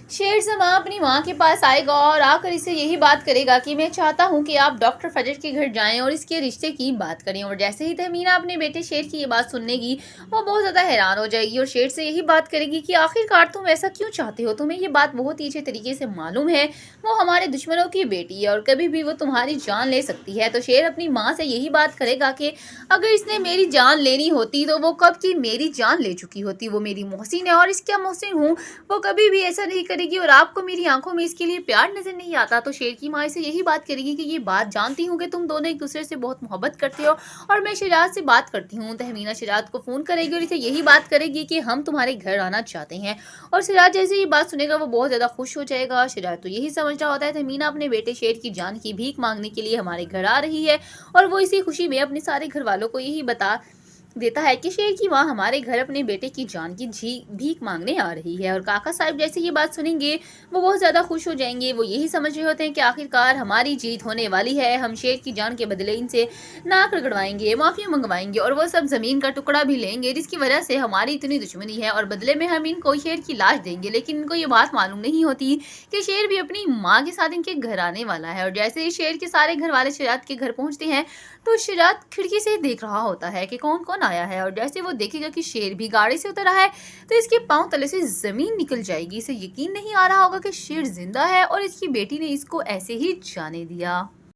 शेर ज़मां अपनी माँ के पास आएगा और आकर इसे यही बात करेगा कि मैं चाहता हूँ कि आप डॉक्टर फजर के घर जाएं और इसके रिश्ते की बात करें। और जैसे ही तहमीना अपने बेटे शेर की ये बात सुनेगी, वो बहुत ज़्यादा हैरान हो जाएगी और शेर से यही बात करेगी कि आखिरकार तुम ऐसा क्यों चाहते हो, तुम्हें ये बात बहुत ही अच्छे तरीके से मालूम है वो हमारे दुश्मनों की बेटी है और कभी भी वो तुम्हारी जान ले सकती है। तो शेर अपनी माँ से यही बात करेगा कि अगर इसने मेरी जान लेनी होती तो वो कब की मेरी जान ले चुकी होती, वो मेरी मोहसिन है और इसका मोहसिन हूँ, वो कभी भी ऐसा नहीं करेगी और आपको मेरी आंखों में इसके लिए प्यार नजर नहीं आता। तो शेर की माँ से यही बात करेगी कि ये बात जानती हूँ कि तुम दोनों एक दूसरे से बहुत मोहब्बत करते हो और मैं शिराज से बात करती हूँ। तहमीना शिराज को फोन करेगी और इसे यही बात करेगी कि हम तुम्हारे घर आना चाहते हैं। और सिराज जैसे ये बात सुनेगा वो बहुत ज्यादा खुश हो जाएगा। सिराज तो यही समझ रहा होता है तहमीना अपने बेटे शेर की जान की भीख मांगने के लिए हमारे घर आ रही है और वो इसी खुशी में अपने सारे घर वालों को यही बता देता है कि शेर की माँ हमारे घर अपने बेटे की जान की भीख मांगने आ रही है। और काका साहब जैसे ये बात सुनेंगे वो बहुत ज़्यादा खुश हो जाएंगे। वो यही समझ रहे होते हैं कि आखिरकार हमारी जीत होने वाली है, हम शेर की जान के बदले इनसे नाक रगड़वाएंगे, माफ़ी मंगवाएंगे और वो सब ज़मीन का टुकड़ा भी लेंगे जिसकी वजह से हमारी इतनी दुश्मनी है और बदले में हम इनको शेर की लाश देंगे। लेकिन इनको ये बात मालूम नहीं होती कि शेर भी अपनी माँ के साथ इनके घर आने वाला है। और जैसे ही शेर के सारे घर वाले शिराज के घर पहुंचते हैं तो शिराज खिड़की से देख रहा होता है कि कौन कौन आया है। और जैसे वो देखेगा कि शेर भी गाड़ी से उतर रहा है तो इसके पांव तले से जमीन निकल जाएगी। इसे यकीन नहीं आ रहा होगा कि शेर जिंदा है और इसकी बेटी ने इसको ऐसे ही जाने दिया।